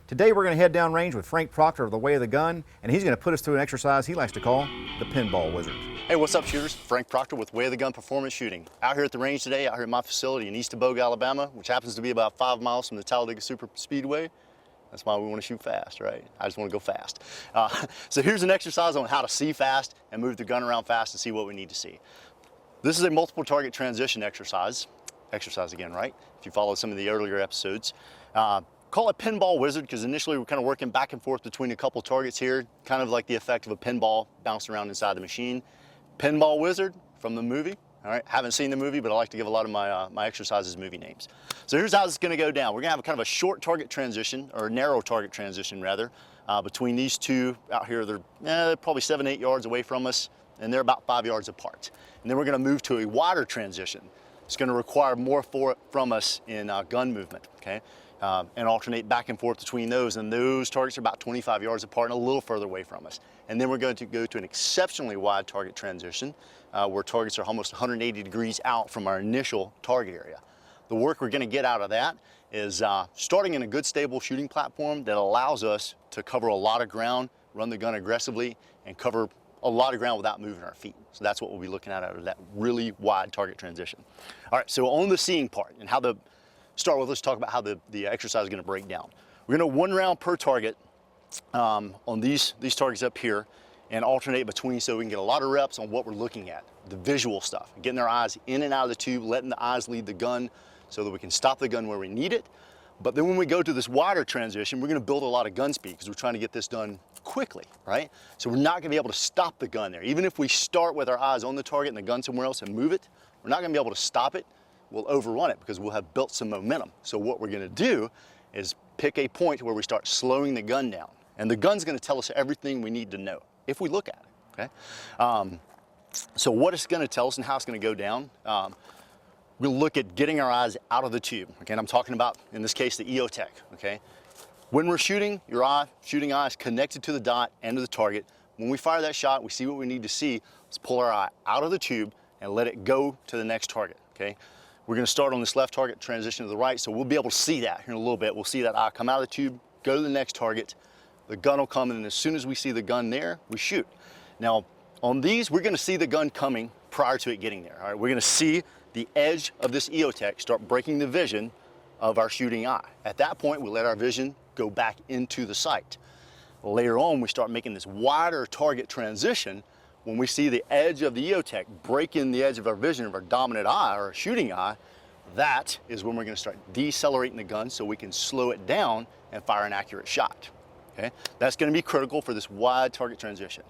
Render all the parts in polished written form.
Today we're going to head down range with Frank Proctor of The Way of the Gun, and he's going to put us through an exercise he likes to call the Pinball Wizard. Hey, what's up, shooters? Frank Proctor with Way of the Gun Performance Shooting. Out here at the range today, out here at my facility in East Teboga, Alabama, which happens to be about 5 miles from the Talladega Super Speedway. That's why we want to shoot fast, right? I just want to go fast. So here's an exercise on how to see fast and move the gun around fast and see what we need to see. This is a multiple target transition exercise. Exercise again, right? If you follow some of the earlier episodes. Call it Pinball Wizard because initially we're kind of working back and forth between a couple targets here, kind of like the effect of a pinball bouncing around inside the machine. Pinball Wizard from the movie. All right, haven't seen the movie, but I like to give a lot of my exercises movie names. So here's how this is going to go down. We're going to have a kind of a short target transition, or a narrow target transition rather, between these two out here. They're probably 7-8 yards away from us, and they're about 5 yards apart. And then we're going to move to a wider transition. It's going to require more from us in gun movement, okay? And alternate back and forth between those, and those targets are about 25 yards apart and a little further away from us. And then we're going to go to an exceptionally wide target transition where targets are almost 180 degrees out from our initial target area. The work we're going to get out of that is starting in a good stable shooting platform that allows us to cover a lot of ground, run the gun aggressively, and cover a lot of ground without moving our feet. So that's what we'll be looking at out of that really wide target transition. All right, so on the seeing part and how let's talk about how the exercise is going to break down. We're going to 1 round per target on these targets up here and alternate between so we can get a lot of reps on what we're looking at, the visual stuff, getting our eyes in and out of the tube, letting the eyes lead the gun so that we can stop the gun where we need it. But then when we go to this wider transition, we're going to build a lot of gun speed because we're trying to get this done quickly, right? So we're not going to be able to stop the gun there. Even if we start with our eyes on the target and the gun somewhere else and move it, we're not going to be able to stop it. We'll overrun it because we'll have built some momentum. So what we're going to do is pick a point where we start slowing the gun down. And the gun's going to tell us everything we need to know if we look at it, okay? So what it's going to tell us and how it's going to go down, we'll look at getting our eyes out of the tube. Okay, and I'm talking about, in this case, the EOTech, okay? When we're shooting, your shooting eye is connected to the dot and to the target. When we fire that shot, we see what we need to see. Let's pull our eye out of the tube and let it go to the next target, okay? We're going to start on this left target, transition to the right, so we'll be able to see that here in a little bit. We'll see that eye come out of the tube, go to the next target, the gun will come, and as soon as we see the gun there, we shoot. Now, on these, we're going to see the gun coming prior to it getting there. All right, we're going to see the edge of this EOTech start breaking the vision of our shooting eye. At that point, we let our vision go back into the sight. Later on, we start making this wider target transition. When we see the edge of the EOTech breaking the edge of our vision of our dominant eye or our shooting eye, that is when we're going to start decelerating the gun so we can slow it down and fire an accurate shot. Okay? That's going to be critical for this wide target transition.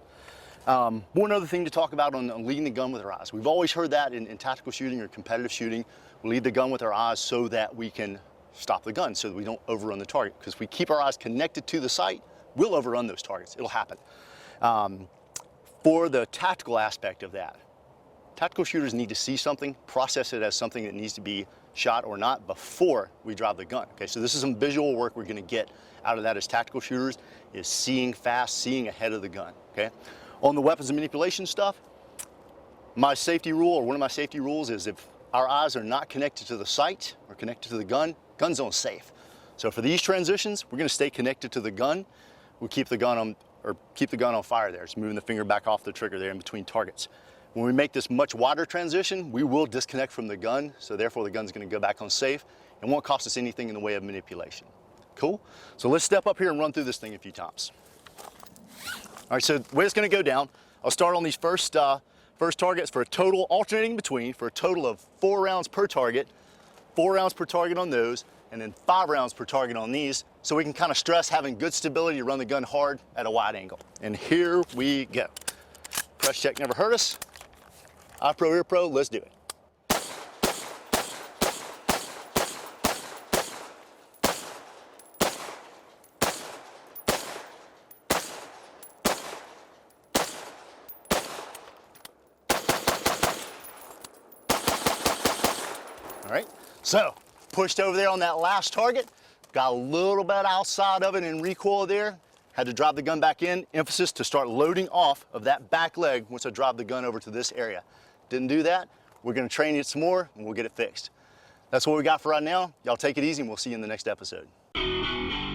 One other thing to talk about on leading the gun with our eyes. We've always heard that in tactical shooting or competitive shooting, we lead the gun with our eyes so that we can stop the gun, so that we don't overrun the target. Because if we keep our eyes connected to the sight, we'll overrun those targets. It'll happen. For the tactical aspect of that, tactical shooters need to see something, process it as something that needs to be shot or not before we drive the gun. Okay, so this is some visual work we're going to get out of that as tactical shooters, is seeing fast, seeing ahead of the gun. Okay, on the weapons and manipulation stuff, my safety rule, or one of my safety rules, is if our eyes are not connected to the sight or connected to the gun, gun zone's safe. So for these transitions, we're going to stay connected to the gun. We'll keep the gun on fire there. It's moving the finger back off the trigger there in between targets. When we make this much wider transition, we will disconnect from the gun, so therefore the gun's going to go back on safe and won't cost us anything in the way of manipulation. Cool? So let's step up here and run through this thing a few times. All right, so the way it's going to go down, I'll start on these first targets for a total, alternating between, for a total of 4 rounds per target, 4 rounds per target on those, and then 5 rounds per target on these, so we can kind of stress having good stability to run the gun hard at a wide angle. And here we go. Press check never hurt us. Eye pro, ear pro, let's do it. All right, so pushed over there on that last target, got a little bit outside of it in recoil there, had to drop the gun back in, emphasis to start loading off of that back leg once I drop the gun over to this area. Didn't do that, we're gonna train it some more and we'll get it fixed. That's what we got for right now. Y'all take it easy and we'll see you in the next episode.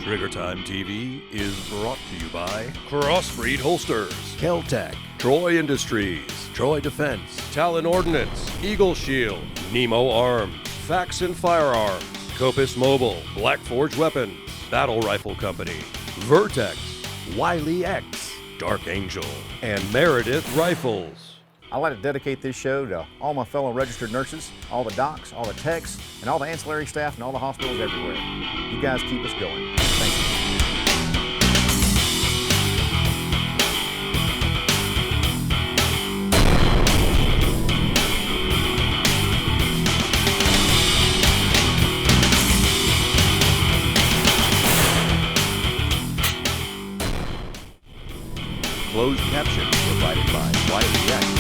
Trigger Time TV is brought to you by Crossbreed Holsters, Keltec, Troy Industries, Troy Defense, Talon Ordnance, Eagle Shield, Nemo Arms, Faxon Firearms, Copus Mobile, Black Forge Weapons, Battle Rifle Company, Vertex, Wiley X, Dark Angel, and Meredith Rifles. I'd like to dedicate this show to all my fellow registered nurses, all the docs, all the techs, and all the ancillary staff and all the hospitals everywhere. You guys keep us going. Thank you. Closed captions provided by Wiley X.